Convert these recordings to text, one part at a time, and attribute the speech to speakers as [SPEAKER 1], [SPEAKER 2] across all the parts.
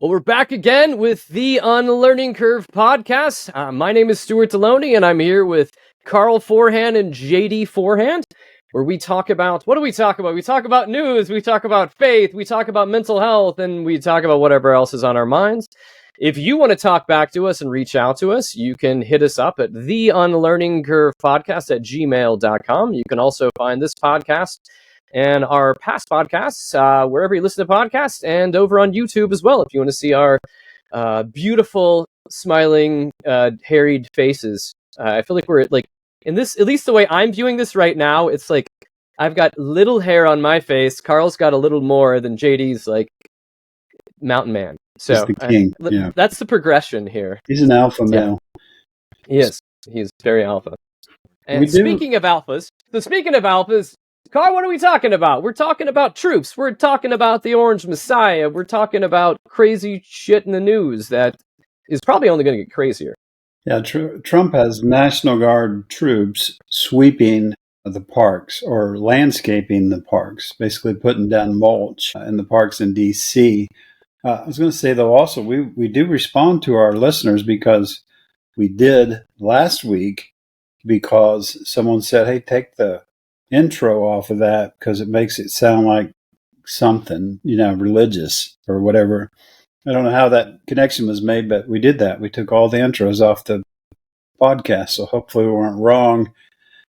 [SPEAKER 1] Well, we're back again with the Unlearning podcast. My name is Stuart Delony, and I'm here with Karl Forehand and JD Forehand, where we talk about, what do we talk about? We talk about news, we talk about faith, we talk about mental health, and we talk about whatever else is on our minds. If you want to talk back to us and reach out to us, you can hit us up at theunlearningcurvepodcast@gmail.com. You can also find this podcast and our past podcasts wherever you listen to podcasts, and over on YouTube as well if you want to see our beautiful, smiling, harried faces. I feel like we're like, in this, at least the way I'm viewing this right now, it's like I've got little hair on my face. Karl's got a little more than JD's like mountain man. So
[SPEAKER 2] he's the king. Yeah.
[SPEAKER 1] That's the progression here.
[SPEAKER 2] He's an alpha male.
[SPEAKER 1] He is. He's very alpha. And speaking of alphas, Karl, what are we talking about? We're talking about troops. We're talking about the Orange Messiah. We're talking about crazy shit in the news that is probably only going to get crazier.
[SPEAKER 2] Yeah, Trump has National Guard troops sweeping the parks or landscaping the parks, basically putting down mulch in the parks in D.C. I was going to say, though, also, we do respond to our listeners because we did last week because someone said, hey, take the intro off of that because it makes it sound like something, religious or whatever. I don't know how that connection was made, but we did that. We took all the intros off the podcast, so hopefully we weren't wrong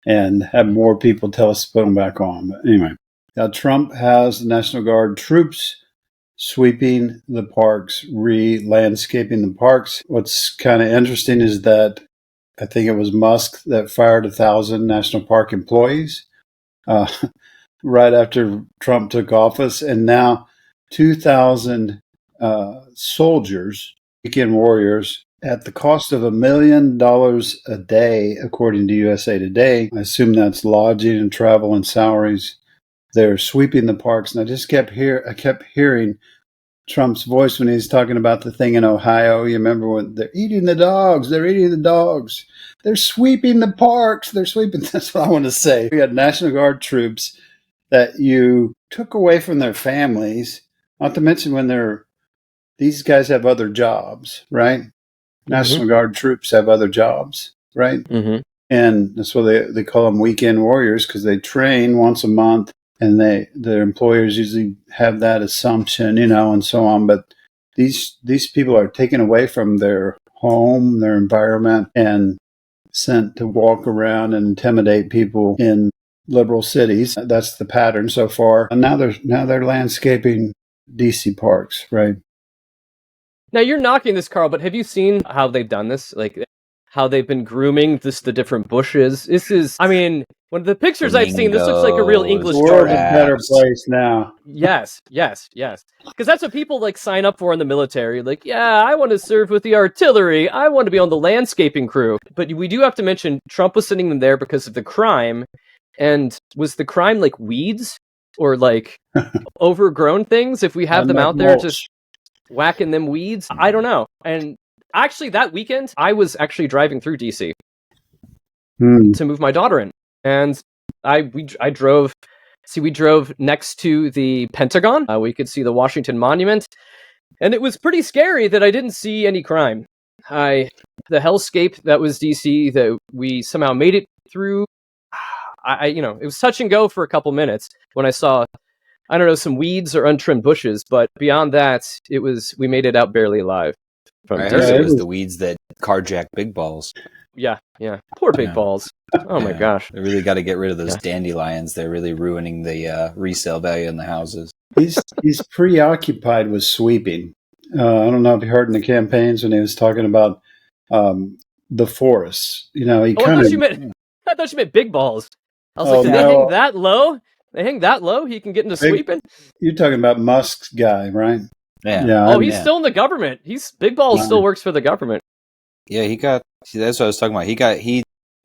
[SPEAKER 2] and have more people tell us to put them back on. But anyway, now Trump has the National Guard troops sweeping the parks, re-landscaping the parks. What's kind of interesting is that I think it was Musk that fired 1,000 national park employees right after Trump took office, and now 2,000 soldiers, weekend warriors, at the cost of $1 million a day, according to USA Today. I assume that's lodging and travel and salaries. They're sweeping the parks, and I kept hearing Trump's voice when he was talking about the thing in Ohio. You remember when they're eating the dogs, they're sweeping the parks, they're sweeping. That's what I want to say. We had National Guard troops that you took away from their families, not to mention when these guys have other jobs, right? Mm-hmm. National Guard troops have other jobs, right? Mm-hmm. And that's why they call them weekend warriors, because they train once a month. And their employers usually have that assumption, and so on. But these people are taken away from their home, their environment, and sent to walk around and intimidate people in liberal cities. That's the pattern so far. And now they're landscaping DC parks, right?
[SPEAKER 1] Now you're knocking this, Karl, but have you seen how they've done this? Like how they've been grooming the different bushes. This is, one of the pictures I've seen, this looks like a real English garden.
[SPEAKER 2] We're in a better place now.
[SPEAKER 1] Yes. Because that's what people sign up for in the military. Like, yeah, I want to serve with the artillery. I want to be on the landscaping crew. But we do have to mention Trump was sending them there because of the crime. And was the crime like weeds or like overgrown things? If we have them out there just whacking them weeds, I don't know. And actually, that weekend, I was actually driving through DC to move my daughter in. And we drove next to the Pentagon. We could see the Washington Monument. And it was pretty scary that I didn't see any crime. The hellscape that was DC, that we somehow made it through. It was touch and go for a couple minutes when I saw, some weeds or untrimmed bushes. But beyond that, we made it out barely alive.
[SPEAKER 3] I heard it was the weeds that carjacked Big Balls.
[SPEAKER 1] Yeah. Poor Big Balls. Oh my gosh.
[SPEAKER 3] They really got to get rid of those dandelions. They're really ruining the resale value in the houses.
[SPEAKER 2] He's preoccupied with sweeping. I don't know if you heard in the campaigns when he was talking about the forests. I thought you meant Big Balls. I was like, did they hang that low? They hang that low? He can get into sweeping? You're talking about Musk's guy, right?
[SPEAKER 3] Yeah.
[SPEAKER 1] He's still in the government. Big Balls still works for the government.
[SPEAKER 3] Yeah, that's what I was talking about.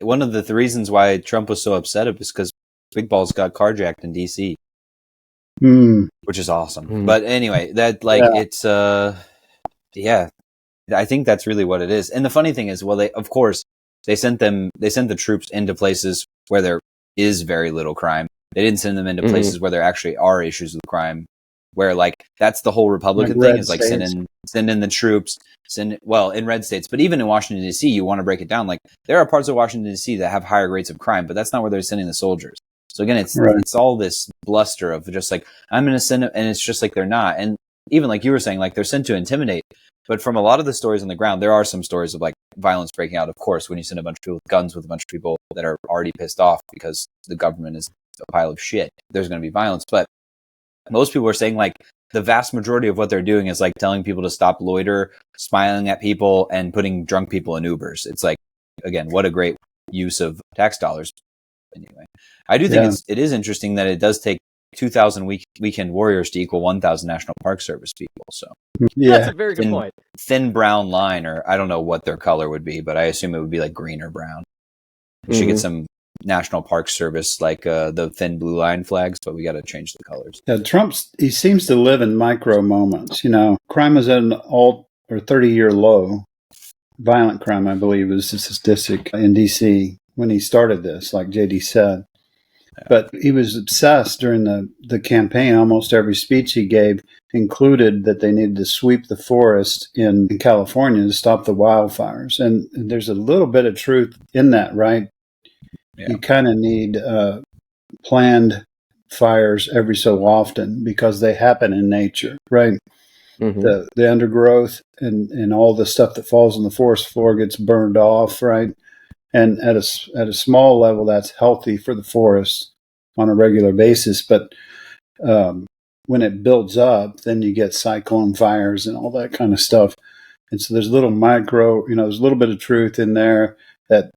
[SPEAKER 3] One of the reasons why Trump was so upset is because Big Balls got carjacked in DC. Which is awesome. But anyway, it's I think that's really what it is. And the funny thing is, they sent the troops into places where there is very little crime. They didn't send them into places where there actually are issues with crime. where like that's the whole Republican
[SPEAKER 2] Like
[SPEAKER 3] thing
[SPEAKER 2] red
[SPEAKER 3] is like
[SPEAKER 2] states.
[SPEAKER 3] send in the troops, in red states, but even in Washington D.C., you want to break it down. Like there are parts of Washington D.C. that have higher rates of crime, but that's not where they're sending the soldiers. So again, it's all this bluster of just like I'm going to send it, and it's just like they're not. And even like you were saying, like they're sent to intimidate. But from a lot of the stories on the ground, there are some stories of like violence breaking out. Of course, when you send a bunch of people with guns with a bunch of people that are already pissed off because the government is a pile of shit, there's going to be violence. But most people are saying like the vast majority of what they're doing is like telling people to stop loiter, smiling at people, and putting drunk people in Ubers. It's like, again, what a great use of tax dollars. Anyway, I do think it is interesting that it does take 2,000 weekend warriors to equal 1,000 National Park Service people. So
[SPEAKER 1] that's a very good point.
[SPEAKER 3] Thin brown line, or I don't know what their color would be, but I assume it would be like green or brown. We should get some National Park Service, like the thin blue line flags, but we got to change the colors.
[SPEAKER 2] Yeah, he seems to live in micro moments. You know, crime is at an 30-year low. Violent crime, I believe, is the statistic in D.C. when he started this, like JD said. But he was obsessed during the campaign. Almost every speech he gave included that they needed to sweep the forest in California to stop the wildfires. And there's a little bit of truth in that, right? Yeah. You kind of need planned fires every so often because they happen in nature, right? Mm-hmm. The undergrowth and all the stuff that falls on the forest floor gets burned off, right? And at a small level, that's healthy for the forest on a regular basis. But when it builds up, then you get cyclone fires and all that kind of stuff. And so there's there's a little bit of truth in there that,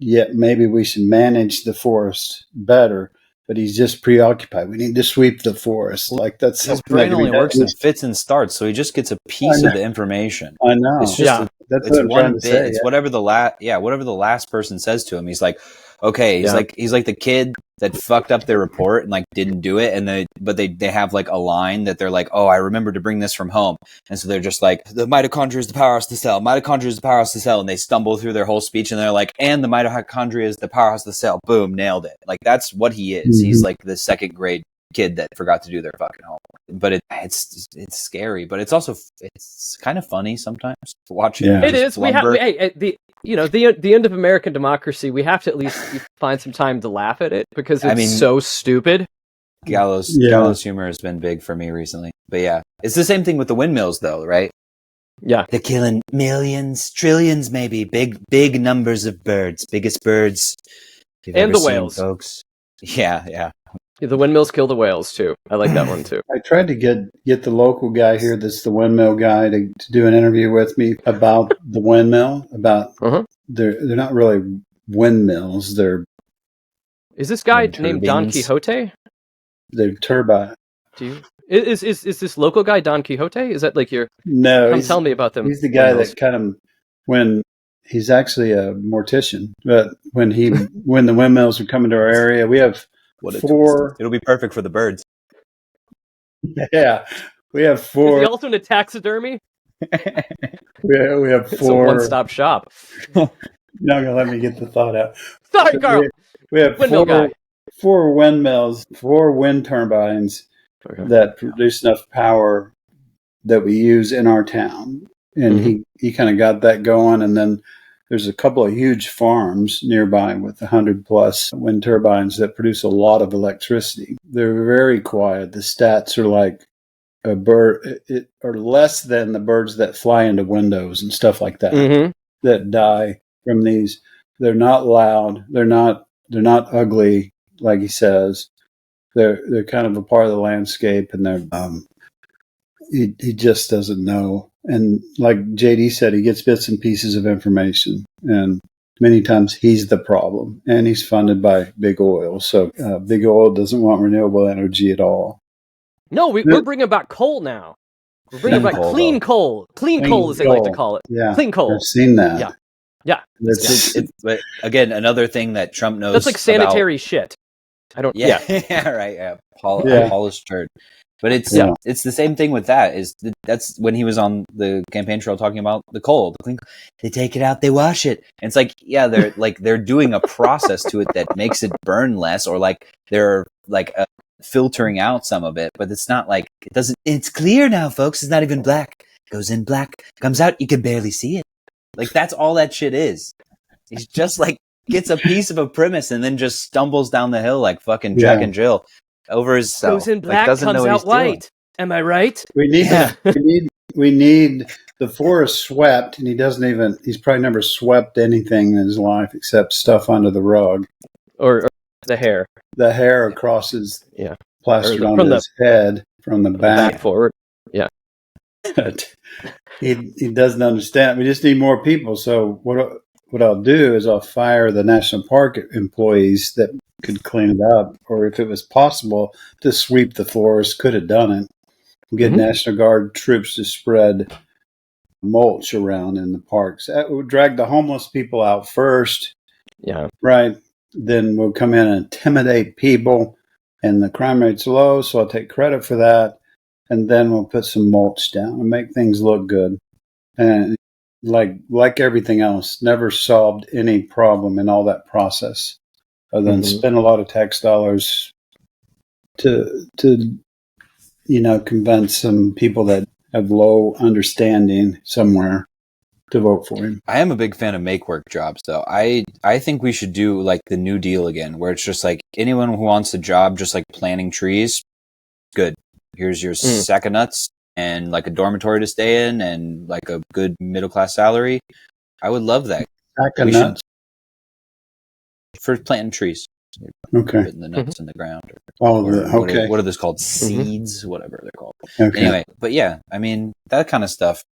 [SPEAKER 2] maybe we should manage the forest better. But he's just preoccupied. We need to sweep the forest. Like that's
[SPEAKER 3] his brain only works in fits and starts, so he just gets a piece of the information.
[SPEAKER 2] I know.
[SPEAKER 3] It's just
[SPEAKER 2] that's what I'm trying to say.
[SPEAKER 3] It's whatever the last person says to him. He's like, okay. He's like the kid that fucked up their report and like didn't do it, and they have like a line that they're like, oh, I remember to bring this from home, and so they're just like, the mitochondria is the powerhouse of the cell. Mitochondria is the powerhouse of the cell, and they stumble through their whole speech, and they're like, and the mitochondria is the powerhouse of the cell. Boom, nailed it. Like that's what he is. Mm-hmm. He's like the second grade kid that forgot to do their fucking homework. But it's scary, but it's also it's kind of funny sometimes watching.
[SPEAKER 1] Yeah. It is. The end of American democracy. We have to at least find some time to laugh at it because it's so stupid.
[SPEAKER 3] Gallows humor has been big for me recently. But yeah, it's the same thing with the windmills, though, right?
[SPEAKER 1] Yeah,
[SPEAKER 3] they're killing millions, trillions, maybe big numbers of birds, biggest birds you've
[SPEAKER 1] and
[SPEAKER 3] ever
[SPEAKER 1] the
[SPEAKER 3] seen,
[SPEAKER 1] whales,
[SPEAKER 3] folks. Yeah.
[SPEAKER 1] The windmills kill the whales too. I like that one too.
[SPEAKER 2] I tried to get the local guy here that's the windmill guy to do an interview with me about the windmill. About they're not really windmills.
[SPEAKER 1] Is this guy named Don Quixote?
[SPEAKER 2] They're turbine.
[SPEAKER 1] Is this local guy Don Quixote? Is that like your?
[SPEAKER 2] No,
[SPEAKER 1] come tell me about them.
[SPEAKER 2] He's the guy that kind of when he's actually a mortician, but when the windmills are coming to our area, we have.
[SPEAKER 3] It'll be perfect for the birds.
[SPEAKER 2] Yeah, we have 4.
[SPEAKER 1] Is he also into taxidermy?
[SPEAKER 2] we have 4.
[SPEAKER 1] It's a one-stop shop.
[SPEAKER 2] You're not gonna let me get the thought out.
[SPEAKER 1] Sorry, Carl.
[SPEAKER 2] We have 4 windmills, 4 wind turbines that produce enough power that we use in our town, and he kind of got that going, and then. There's a couple of huge farms nearby with 100+ wind turbines that produce a lot of electricity. They're very quiet. The stats are like a bird, or less than the birds that fly into windows and stuff like that, that die from these. They're not loud. They're not ugly, like he says. They're kind of a part of the landscape, and they're he just doesn't know. And like JD said, he gets bits and pieces of information, and many times he's the problem, and he's funded by big oil. So big oil doesn't want renewable energy at all.
[SPEAKER 1] No, we're bringing back coal now. We're bringing back clean coal. Clean coal, as they like to call it.
[SPEAKER 2] Yeah,
[SPEAKER 1] clean coal.
[SPEAKER 2] I've seen that.
[SPEAKER 1] Yeah.
[SPEAKER 3] But again, another thing that Trump knows.
[SPEAKER 1] That's like sanitary shit. I don't.
[SPEAKER 3] Yeah. Right. Yeah. Polished dirt. But it's the same thing with that. That's when he was on the campaign trail talking about the coal, the clean. They take it out, they wash it, and it's like they're doing a process to it that makes it burn less, or like they're like filtering out some of it, but it's not like it's clear now, folks. It's not even black. Goes in black, comes out, you can barely see it. Like, that's all that shit is. He's just like gets a piece of a premise and then just stumbles down the hill like fucking Jack and Jill over his self.
[SPEAKER 1] Goes in black,
[SPEAKER 3] doesn't
[SPEAKER 1] comes
[SPEAKER 3] know what
[SPEAKER 1] out
[SPEAKER 3] he's
[SPEAKER 1] white.
[SPEAKER 3] doing.
[SPEAKER 1] Am I right?
[SPEAKER 2] We need the forest swept, and he's probably never swept anything in his life except stuff under the rug.
[SPEAKER 1] Or the hair.
[SPEAKER 2] The hair across his plastered
[SPEAKER 1] from
[SPEAKER 2] onto his head from the back
[SPEAKER 1] forward. Yeah.
[SPEAKER 2] he doesn't understand. We just need more people. So what I'll do is I'll fire the national park employees that could clean it up, or if it was possible to sweep the forest, could have done it. Get National Guard troops to spread mulch around in the parks. That would drag the homeless people out first.
[SPEAKER 1] Yeah.
[SPEAKER 2] Right. Then we'll come in and intimidate people, and the crime rate's low, so I'll take credit for that. And then we'll put some mulch down and make things look good. And like everything else, never solved any problem in all that process, other than spend a lot of tax dollars to convince some people that have low understanding somewhere to vote for him.
[SPEAKER 3] I am a big fan of make work jobs, though. I think we should do like the New Deal again, where it's just like anyone who wants a job, just like planting trees, good. Here's your sack of nuts and like a dormitory to stay in and like a good middle class salary. I would love that.
[SPEAKER 2] Sack of nuts
[SPEAKER 3] for planting trees.
[SPEAKER 2] Okay.
[SPEAKER 3] Putting the nuts in the ground.
[SPEAKER 2] Okay.
[SPEAKER 3] What are those called? Seeds, whatever they're called.
[SPEAKER 2] Okay.
[SPEAKER 3] Anyway, but yeah, I mean, that kind of stuff.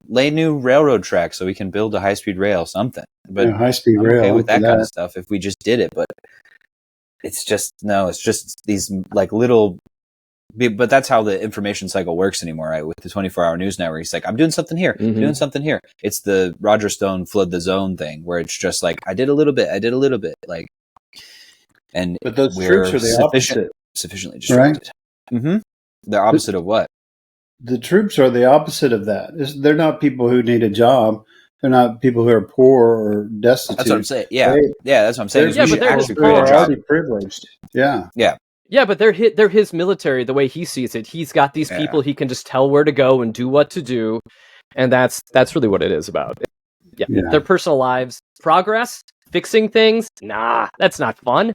[SPEAKER 3] Lay new railroad tracks so we can build a high-speed rail, something. But
[SPEAKER 2] high-speed
[SPEAKER 3] I'm
[SPEAKER 2] rail.
[SPEAKER 3] okay with that kind of stuff if we just did it. But it's just these like little. But that's how the information cycle works anymore, right? With the 24-hour news network, it's like, I'm doing something here, doing something here. It's the Roger Stone flood the zone thing, where it's just like, I did a little bit, like. But
[SPEAKER 2] those troops are the opposite.
[SPEAKER 3] Sufficiently distracted. Right? The opposite of what?
[SPEAKER 2] The troops are the opposite of that. They're not people who need a job. They're not people who are poor or destitute.
[SPEAKER 3] That's what I'm saying. Yeah, that's what I'm saying.
[SPEAKER 1] But
[SPEAKER 2] they're already privileged. Yeah.
[SPEAKER 1] Yeah, but they're his military the way he sees it. He's got these people he can just tell where to go and do what to do, and that's really what it is about. Their personal lives, progress, fixing things. Nah, that's not fun.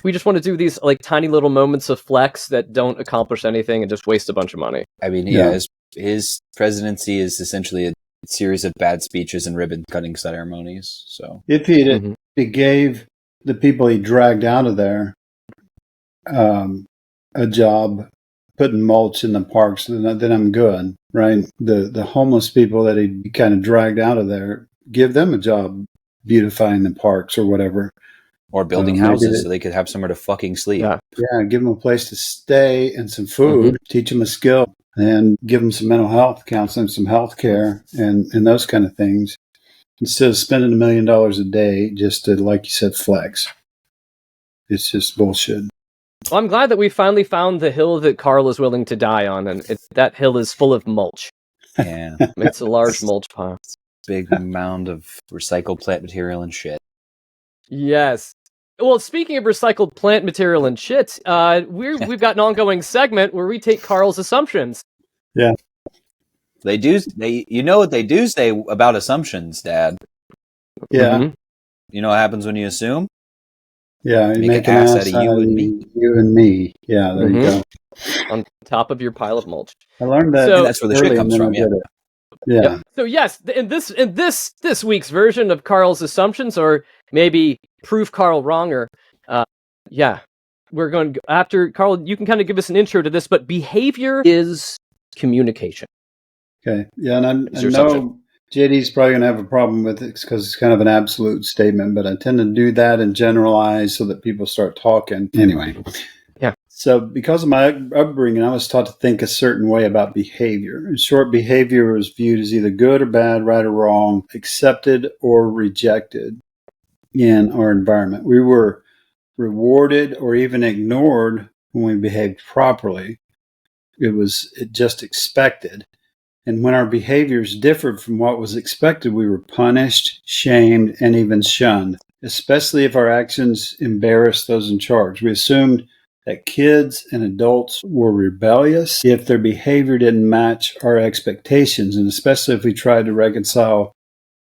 [SPEAKER 1] We just want to do these like tiny little moments of flex that don't accomplish anything and just waste a bunch of money.
[SPEAKER 3] I mean, his presidency is essentially a series of bad speeches and ribbon cutting ceremonies. So
[SPEAKER 2] if he gave the people he dragged out of there a job putting mulch in the parks, then I'm good, right? The homeless people that he kind of dragged out of there, give them a job beautifying the parks or whatever.
[SPEAKER 3] Or building houses so they could have somewhere to fucking sleep.
[SPEAKER 2] Yeah, give them a place to stay and some food, teach them a skill, and give them some mental health counseling, some health care, and those kind of things. Instead of spending $1 million a day just to, like you said, flex. It's just bullshit.
[SPEAKER 1] Well, I'm glad that we finally found the hill that Karl is willing to die on, and that hill is full of mulch.
[SPEAKER 3] Yeah.
[SPEAKER 1] It's a large mulch pile.
[SPEAKER 3] Big mound of recycled plant material and shit.
[SPEAKER 1] Yes. Well, speaking of recycled plant material and shit, we've got an ongoing segment where we take Karl's assumptions.
[SPEAKER 2] Yeah.
[SPEAKER 3] You know what they do say about assumptions, Dad?
[SPEAKER 2] Yeah.
[SPEAKER 3] You know what happens when you assume?
[SPEAKER 2] Yeah, you make an ass out of you and me. You and me. Yeah, there you go.
[SPEAKER 1] On top of your pile of mulch.
[SPEAKER 2] I learned that.
[SPEAKER 3] So, that's where the shit comes from. Yeah.
[SPEAKER 2] Yeah.
[SPEAKER 1] So yes, in this week's version of Karl's assumptions, or maybe prove Karl wrong, or we're going to, after Karl, you can kind of give us an intro to this. But behavior is communication.
[SPEAKER 2] Okay. Yeah, and I know JD's probably going to have a problem with it because it's kind of an absolute statement, but I tend to do that and generalize so that people start talking. Anyway.
[SPEAKER 1] Yeah.
[SPEAKER 2] So because of my upbringing, I was taught to think a certain way about behavior. In short, behavior was viewed as either good or bad, right or wrong, accepted or rejected in our environment. We were rewarded or even ignored when we behaved properly. It just expected. And when our behaviors differed from what was expected, we were punished, shamed, and even shunned, especially if our actions embarrassed those in charge. We assumed that kids and adults were rebellious if their behavior didn't match our expectations, and especially if we tried to reconcile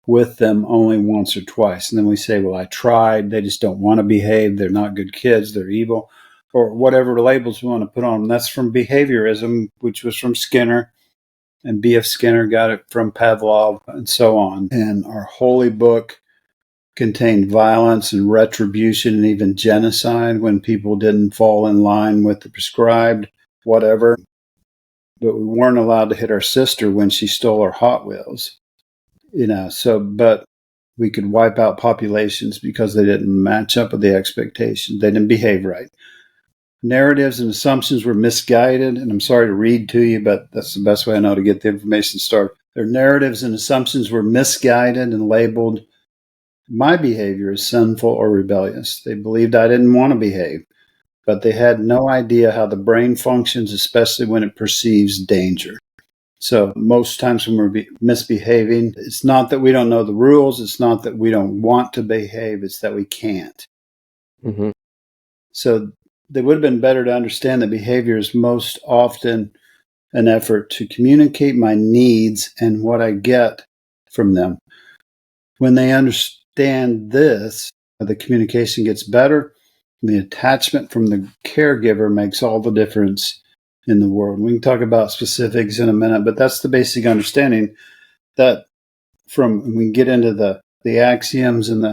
[SPEAKER 2] with them only once or twice. And then we say, well, I tried, they just don't want to behave, they're not good kids, they're evil, or whatever labels we want to put on them. That's from behaviorism, which was from Skinner, and B.F. Skinner got it from Pavlov, and so on. And our holy book contained violence and retribution and even genocide when people didn't fall in line with the prescribed whatever. But we weren't allowed to hit our sister when she stole our Hot Wheels. But we could wipe out populations because they didn't match up with the expectations. They didn't behave right. Narratives and assumptions were misguided, and I'm sorry to read to you, but that's the best way I know to get the information started. Their narratives and assumptions were misguided and labeled my behavior as sinful or rebellious. They believed I didn't want to behave, but they had no idea how the brain functions, especially when it perceives danger. So most times when we're misbehaving, it's not that we don't know the rules. It's not that we don't want to behave. It's that we can't.
[SPEAKER 1] Mm-hmm.
[SPEAKER 2] So they would have been better to understand that behavior is most often an effort to communicate my needs and what I get from them. When they understand this, the communication gets better. And the attachment from the caregiver makes all the difference in the world. We can talk about specifics in a minute, but that's the basic understanding that we can get into the axioms and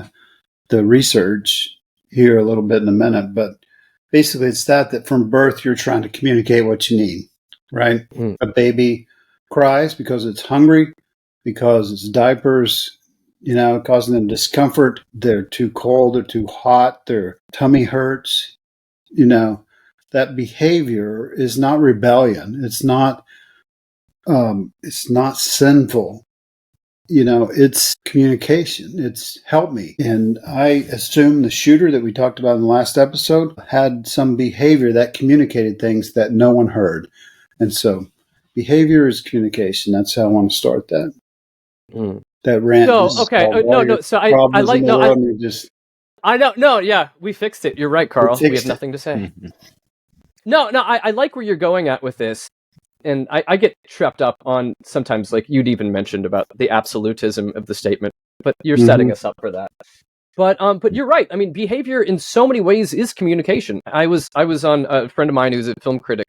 [SPEAKER 2] the research here a little bit in a minute, but basically it's that from birth you're trying to communicate what you need, right? Mm. A baby cries because it's hungry, because it's diapers, causing them discomfort. They're too cold, they're too hot, their tummy hurts. That behavior is not rebellion. It's not sinful. It's communication. It's help me. And I assume the shooter that we talked about in the last episode had some behavior that communicated things that no one heard. And so behavior is communication. That's how I want to start that.
[SPEAKER 1] Mm.
[SPEAKER 2] That rant.
[SPEAKER 1] No, okay. No. So I like, no, I know. No, yeah, we fixed it. You're right, Karl. We have nothing to say. No, I like where you're going at with this. And I get tripped up on sometimes, like you'd even mentioned about the absolutism of the statement, but you're setting us up for that. But you're right. I mean, behavior in so many ways is communication. I was on a friend of mine who's a film critic.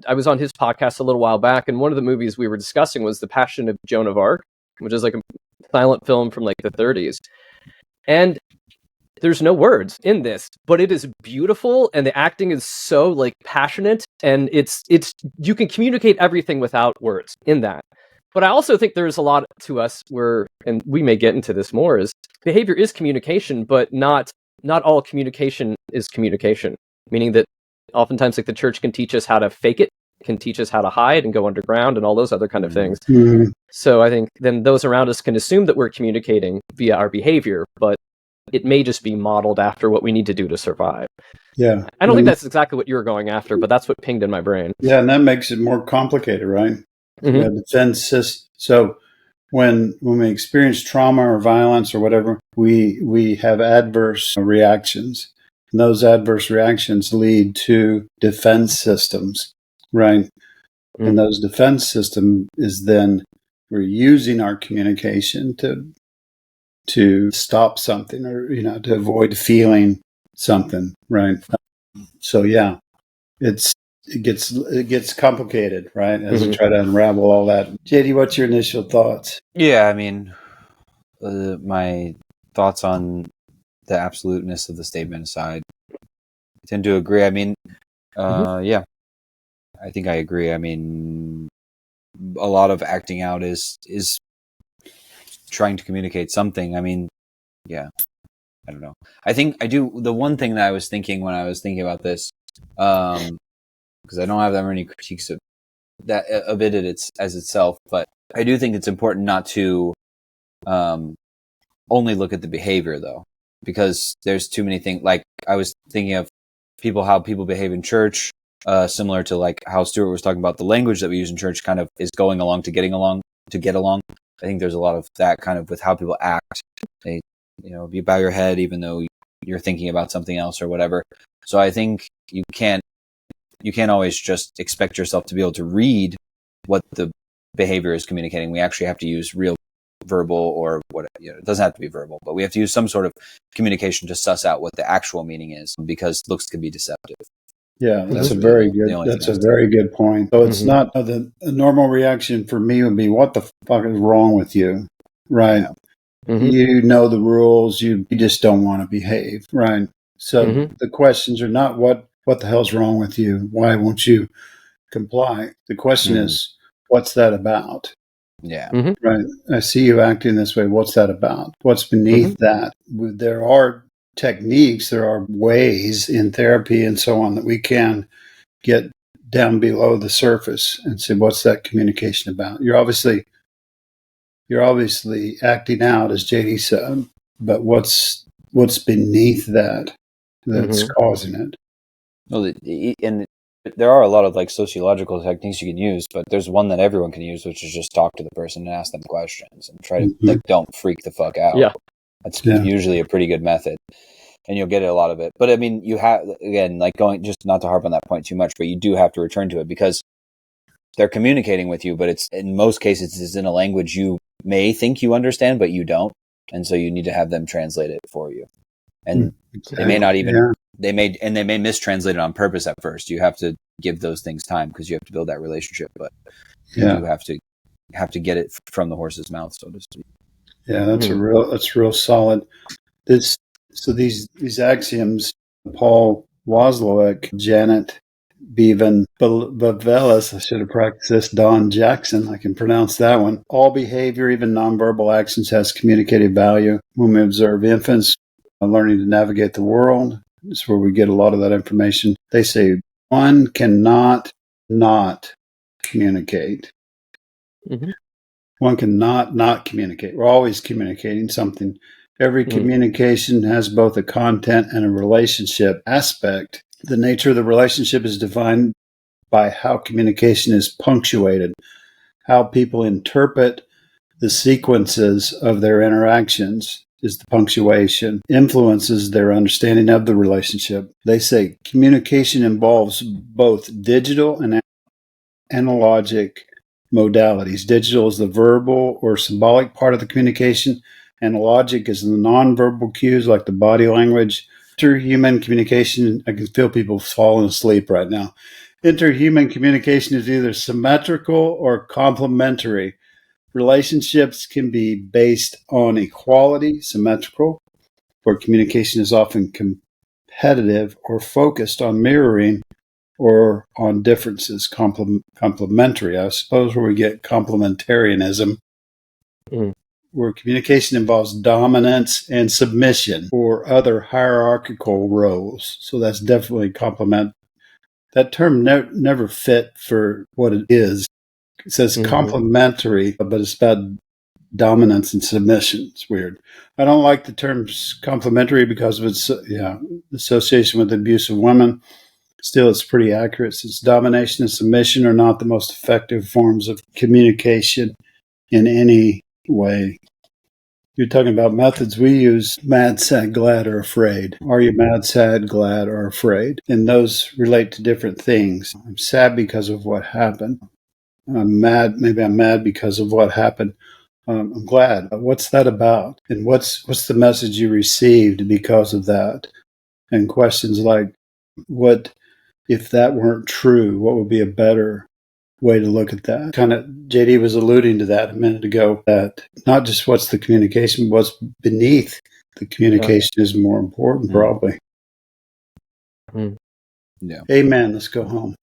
[SPEAKER 1] I was on his podcast a little while back, and one of the movies we were discussing was The Passion of Joan of Arc, which is like a silent film from like the 30s. And there's no words in this, but it is beautiful, and the acting is so like passionate, and it's you can communicate everything without words in that. But I also think there's a lot to us where, and we may get into this more, is behavior is communication, but not all communication is communication. Meaning that oftentimes like the church can teach us how to fake it, can teach us how to hide and go underground and all those other kind of things. Mm-hmm. So I think then those around us can assume that we're communicating via our behavior, but it may just be modeled after what we need to do to survive. Yeah. I don't think that's exactly what you were going after, but that's what pinged in my brain.
[SPEAKER 2] Yeah, and that makes it more complicated, right? Mm-hmm. Yeah, defense system. So when we experience trauma or violence or whatever, we have adverse reactions. And those adverse reactions lead to defense systems, right? Mm-hmm. And those defense system is then we're using our communication to stop something or, to avoid feeling something, right? So yeah, it gets complicated, right? As we try to unravel all that. JD, what's your initial thoughts?
[SPEAKER 3] Yeah, I mean, my thoughts on the absoluteness of the statement aside, I tend to agree. I mean, yeah, I think I agree. I mean, a lot of acting out is trying to communicate something. I mean, yeah, I don't know. I think I do. The one thing that I was thinking when I was thinking about this, because I don't have that many critiques of it as itself, but I do think it's important not to only look at the behavior though, because there's too many things. Like I was thinking of how people behave in church, similar to like how Stuart was talking about the language that we use in church kind of is going along to getting along to get along. I think there's a lot of that kind of with how people act. They, you bow your head even though you're thinking about something else or whatever. So I think you can't always just expect yourself to be able to read what the behavior is communicating. We actually have to use real verbal, or what, it doesn't have to be verbal, but we have to use some sort of communication to suss out what the actual meaning is, because looks can be deceptive.
[SPEAKER 2] Yeah, that's a very good point. So it's not the normal reaction for me would be, what the fuck is wrong with you? Right. Yeah. You know the rules, you just don't want to behave. Right. So the questions are not what the hell's wrong with you? Why won't you comply? The question is, what's that about?
[SPEAKER 3] Yeah.
[SPEAKER 2] Right. I see you acting this way. What's that about? What's beneath that? There are techniques, there are ways in therapy and so on that we can get down below the surface and say, what's that communication about? You're obviously acting out, as JD said, but what's beneath that's causing it?
[SPEAKER 3] Well, and there are a lot of like sociological techniques you can use, but there's one that everyone can use, which is just talk to the person and ask them questions and try to like, don't freak the fuck out.
[SPEAKER 1] Yeah.
[SPEAKER 3] That's usually a pretty good method, and you'll get a lot of it. But I mean, you have, again, like, going, just not to harp on that point too much, but you do have to return to it, because they're communicating with you, but it's, in most cases, it's in a language you may think you understand, but you don't. And so you need to have them translate it for you. And they may not even, they may mistranslate it on purpose at first. You have to give those things time, because you have to build that relationship, but you do have to get it from the horse's mouth, so to speak.
[SPEAKER 2] Yeah, that's real solid. These axioms, Paul Wozlowick, Janet Bevan Bavelis, I should have practiced this, Don Jackson, I can pronounce that one. All behavior, even nonverbal actions, has communicative value. When we observe infants learning to navigate the world, it's where we get a lot of that information. They say one cannot not communicate. One cannot not communicate. We're always communicating something. Every communication has both a content and a relationship aspect. The nature of the relationship is defined by how communication is punctuated, how people interpret the sequences of their interactions is the punctuation, influences their understanding of the relationship. They say communication involves both digital and analogic modalities. Digital is the verbal or symbolic part of the communication. Analogic is the nonverbal cues like the body language. Interhuman communication, I can feel people falling asleep right now. Interhuman communication is either symmetrical or complementary. Relationships can be based on equality, symmetrical, where communication is often competitive or focused on mirroring or on differences, complementary. I suppose where we get complementarianism, where communication involves dominance and submission or other hierarchical roles. So that's definitely complement. That term never fit for what it is. It says complementary, but it's about dominance and submission. It's weird. I don't like the terms complementary because of its association with abuse of women. Still, it's pretty accurate, since domination and submission are not the most effective forms of communication in any way. You're talking about methods. We use mad, sad, glad, or afraid. Are you mad, sad, glad, or afraid? And those relate to different things. I'm sad because of what happened. I'm mad. Maybe I'm mad because of what happened. I'm glad. What's that about? And what's the message you received because of that? And questions like, what if that weren't true? What would be a better way to look at that? Kind of, JD was alluding to that a minute ago, that not just what's the communication, what's beneath the communication is more important, probably.
[SPEAKER 3] Yeah.
[SPEAKER 2] Amen. Let's go home.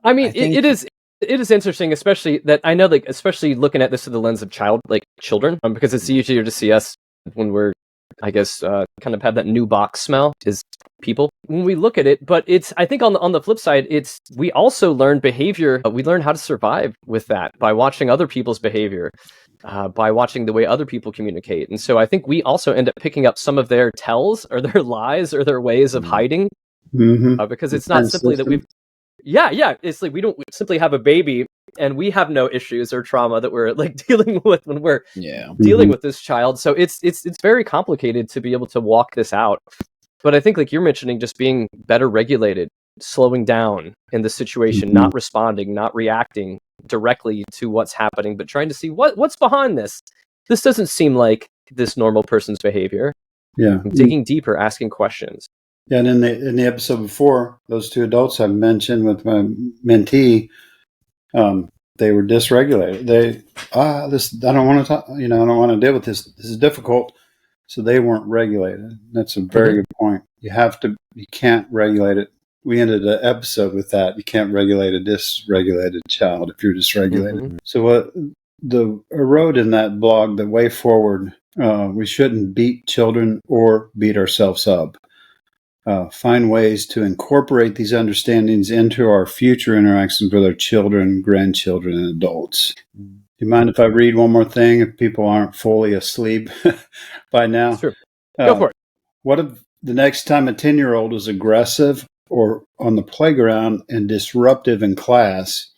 [SPEAKER 1] I mean, it is interesting, especially that I know, like, especially looking at this through the lens of children, because it's easier to see us when we're, I guess, kind of have that new box smell is people when we look at it. But it's, I think on the flip side, it's, we also learn behavior. We learn how to survive with that by watching other people's behavior, by watching the way other people communicate. And so I think we also end up picking up some of their tells or their lies or their ways of hiding, because it's not simply that we've, it's like we don't simply have a baby and we have no issues or trauma that we're like dealing with when we're dealing with this child. So it's very complicated to be able to walk this out. But I think, like you're mentioning, just being better regulated, slowing down in the situation, not responding, not reacting directly to what's happening, but trying to see what's behind this. This doesn't seem like this normal person's behavior.
[SPEAKER 2] Yeah.
[SPEAKER 1] Digging deeper, asking questions.
[SPEAKER 2] Yeah, and in the episode before, those two adults I mentioned with my mentee, they were dysregulated. I don't want to talk. I don't want to deal with this. This is difficult. So they weren't regulated. That's a very good point. You can't regulate it. We ended the episode with that. You can't regulate a dysregulated child if you're dysregulated. So what I wrote in that blog, the way forward, we shouldn't beat children or beat ourselves up. Find ways to incorporate these understandings into our future interactions with our children, grandchildren, and adults. Do you mind if I read one more thing if people aren't fully asleep by now?
[SPEAKER 1] Sure. Go for it.
[SPEAKER 2] What if the next time a 10-year-old is aggressive or on the playground and disruptive in class,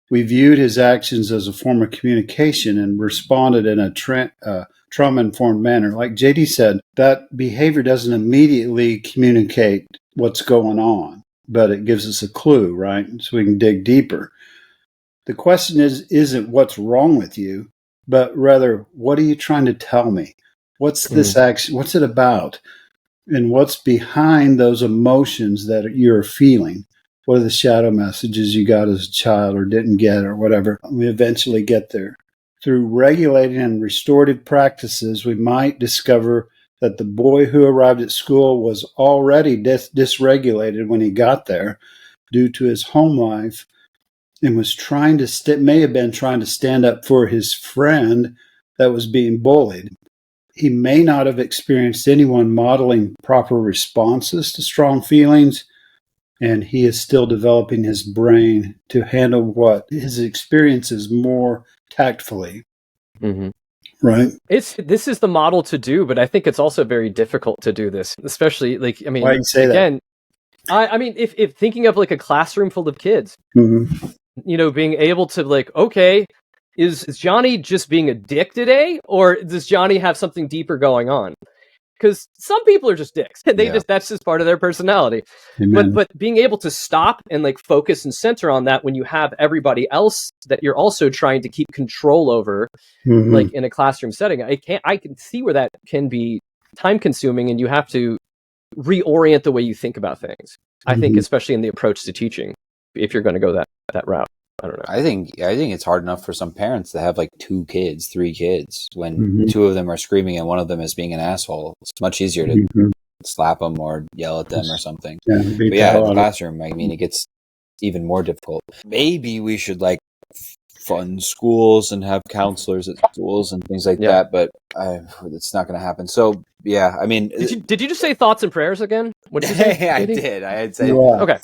[SPEAKER 2] we viewed his actions as a form of communication and responded in a trauma-informed manner? Like JD said, that behavior doesn't immediately communicate what's going on, but it gives us a clue, right? So we can dig deeper. The question isn't what's wrong with you, but rather, what are you trying to tell me? What's this action? What's it about? And what's behind those emotions that you're feeling? What are the shadow messages you got as a child or didn't get or whatever? We eventually get there. Through regulating and restorative practices, we might discover that the boy who arrived at school was already dysregulated when he got there due to his home life and was may have been trying to stand up for his friend that was being bullied. He may not have experienced anyone modeling proper responses to strong feelings, and he is still developing his brain to handle his experiences more tactfully. Right?
[SPEAKER 1] This is the model to do, but I think it's also very difficult to do this, especially why do
[SPEAKER 2] you say
[SPEAKER 1] that? If thinking of like a classroom full of kids, being able to okay, is Johnny just being a dick today, or does Johnny have something deeper going on? Because some people are just dicks. That's just part of their personality. But being able to stop and focus and center on that when you have everybody else that you're also trying to keep control over, in a classroom setting, I can see where that can be time consuming, and you have to reorient the way you think about things. I think, especially in the approach to teaching, if you're going to go that route. I don't know.
[SPEAKER 3] I think it's hard enough for some parents to have 2 kids, 3 kids, when 2 of them are screaming and one of them is being an asshole. It's much easier to slap them or yell at them or something. But in the classroom, it gets even more difficult. Maybe we should fund schools and have counselors at schools and things like that, but it's not going to happen. So did you just say thoughts and prayers again? What did you say? I did. I had said,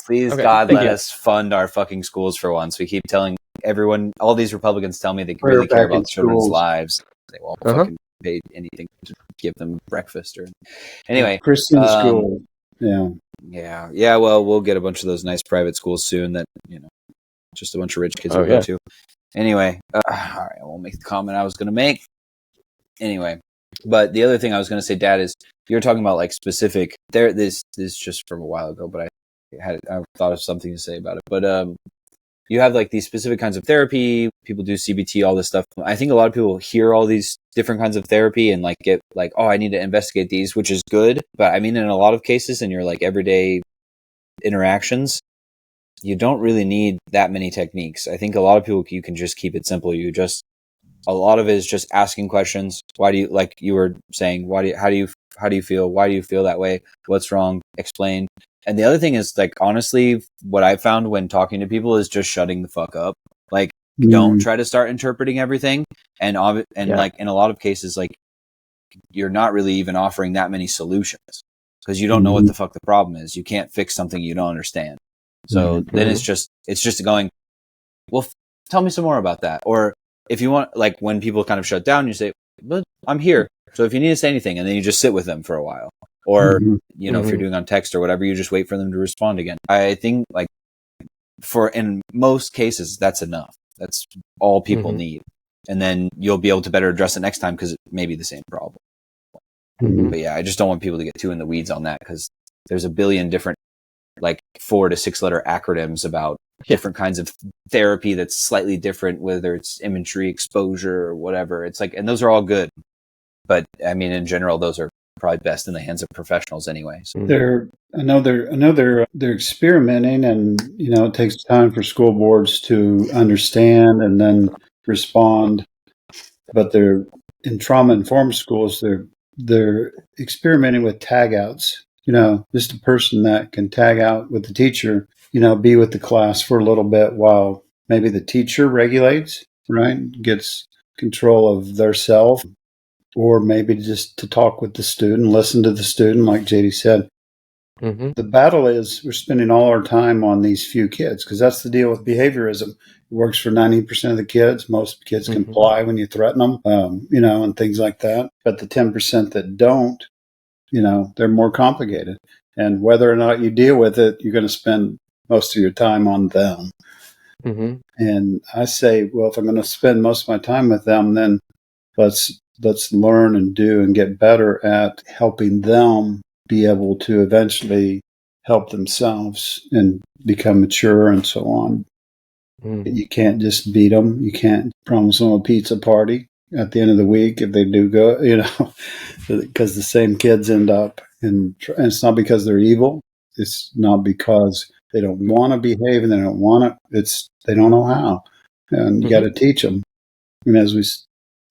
[SPEAKER 3] please God, let us fund our fucking schools for once. We keep telling everyone, all these Republicans tell me they really care about children's lives. They won't fucking pay anything to give them breakfast or anyway.
[SPEAKER 2] Christian school.
[SPEAKER 3] Yeah. Well, we'll get a bunch of those nice private schools soon that just a bunch of rich kids will go to. Anyway, all right, I won't make the comment I was going to make. Anyway, but the other thing I was going to say, Dad, is you were talking about specific. This is just from a while ago, but I thought of something to say about it. But you have these specific kinds of therapy. People do CBT, all this stuff. I think a lot of people hear all these different kinds of therapy and get oh, I need to investigate these, which is good. But in a lot of cases, in your everyday interactions, you don't really need that many techniques. I think a lot of people, you can just keep it simple. A lot of it is just asking questions. Why do you, like you were saying, how do you feel? Why do you feel that way? What's wrong? Explain. And the other thing is honestly, what I found when talking to people is just shutting the fuck up. Don't try to start interpreting everything. And in a lot of cases, you're not really even offering that many solutions because you don't know what the fuck the problem is. You can't fix something you don't understand. So then it's just going, well, tell me some more about that. Or if you want, when people kind of shut down, you say, but I'm here. So if you need to say anything, and then you just sit with them for a while. Or, if you're doing on text or whatever, you just wait for them to respond again. I think in most cases, that's enough. That's all people
[SPEAKER 1] Mhm.
[SPEAKER 3] need. And then you'll be able to better address it next time because it may be the same problem.
[SPEAKER 1] Mhm.
[SPEAKER 3] But yeah, I just don't want people to get too in the weeds on that because there's a billion different, like 4 to 6 letter acronyms about different kinds of therapy that's slightly different, whether it's imagery, exposure, or whatever. It's like, and those are all good. But I mean, in general, those are probably best in the hands of professionals anyway. So.
[SPEAKER 2] I know they're experimenting, and it takes time for school boards to understand and then respond. But they're in trauma informed schools. They're experimenting with tag outs. Just a person that can tag out with the teacher. Be with the class for a little bit while maybe the teacher regulates, right? Gets control of their self, or maybe just to talk with the student, listen to the student, like JD said.
[SPEAKER 1] Mhm.
[SPEAKER 2] The battle is we're spending all our time on these few kids because that's the deal with behaviorism. It works for 90% of the kids. Most kids comply when you threaten them, and things like that. But the 10% that don't, they're more complicated. And whether or not you deal with it, you're going to spend most of your time on them.
[SPEAKER 1] Mhm.
[SPEAKER 2] And I say, well, if I'm going to spend most of my time with them, then let's learn and do and get better at helping them be able to eventually help themselves and become mature and so on. You can't just beat them. You can't promise them a pizza party at the end of the week if they do go, because the same kids end up. And it's not because they're evil. It's not because they don't want to behave and they don't want it. It's they don't know how. And you got to teach them. And as we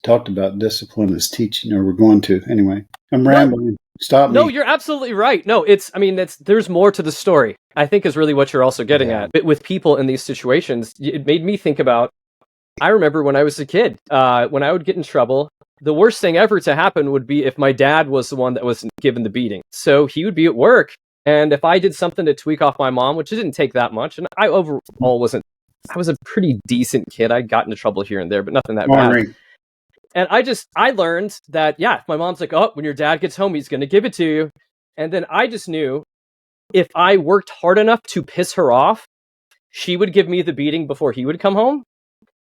[SPEAKER 2] talked about, discipline is teaching, or we're going to. Anyway, I'm rambling. Stop me.
[SPEAKER 1] No, you're absolutely right. No, there's more to the story, I think, is really what you're also getting at. But with people in these situations, it made me think about, I remember when I was a kid, when I would get in trouble, the worst thing ever to happen would be if my dad was the one that was given the beating. So he would be at work, and if I did something to tweak off my mom, which it didn't take that much, and I overall I was a pretty decent kid. I got into trouble here and there, but nothing that bad. And I learned that, if my mom's like, oh, when your dad gets home, he's going to give it to you. And then I just knew if I worked hard enough to piss her off, she would give me the beating before he would come home.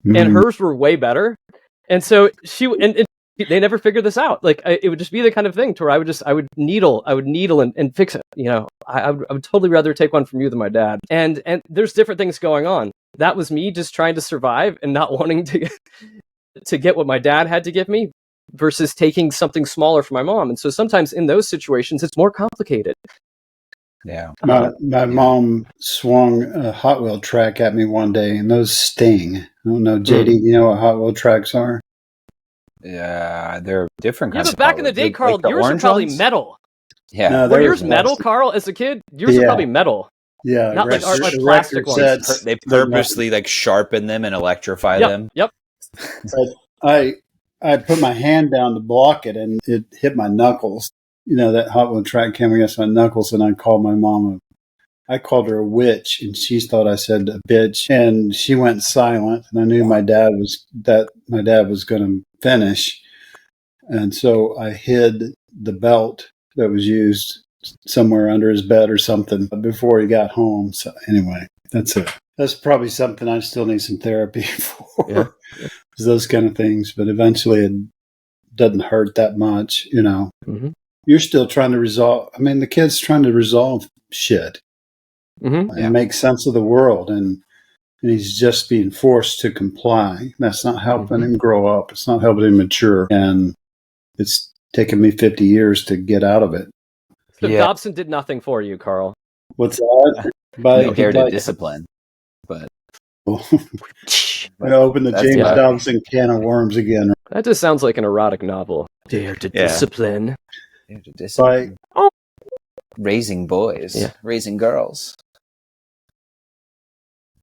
[SPEAKER 1] And hers were way better. And so and they never figured this out. Like, it would just be the kind of thing to where I would needle and fix it. I would totally rather take one from you than my dad. And there's different things going on. That was me just trying to survive and not wanting to get what my dad had to give me versus taking something smaller from my mom. And so sometimes in those situations, it's more complicated.
[SPEAKER 3] Yeah.
[SPEAKER 2] My mom swung a Hot Wheel track at me one day, and those sting. I don't know, JD, you know what Hot Wheel tracks are?
[SPEAKER 3] Yeah, they're different kinds
[SPEAKER 1] but back in the day, Carl, yours were probably metal.
[SPEAKER 3] Yeah.
[SPEAKER 2] No,
[SPEAKER 1] were yours metal, Carl, as a kid? Yours were probably metal.
[SPEAKER 2] Yeah.
[SPEAKER 1] Not like plastic ones.
[SPEAKER 3] They purposely sharpen them and electrify them.
[SPEAKER 1] Yep.
[SPEAKER 2] But I put my hand down to block it, and it hit my knuckles. That Hot Wheel track came against my knuckles, and I called my mom. I called her a witch, and she thought I said a bitch, and she went silent. And I knew my dad was going to finish, and so I hid the belt that was used somewhere under his bed or something before he got home. So anyway, that's it. That's probably something I still need some therapy for.
[SPEAKER 1] Yeah.
[SPEAKER 2] Those kind of things, but eventually it doesn't hurt that much, You're still trying to resolve. I mean, the kid's trying to resolve shit and make sense of the world, and he's just being forced to comply. That's not helping him grow up. It's not helping him mature, and it's taken me 50 years to get out of it.
[SPEAKER 1] So Dobson did nothing for you, Carl.
[SPEAKER 2] What's that?
[SPEAKER 3] He inherited discipline, but
[SPEAKER 2] I opened the James Dobson can of worms again.
[SPEAKER 1] That just sounds like an erotic novel. Dare to discipline.
[SPEAKER 3] Raising boys, raising girls.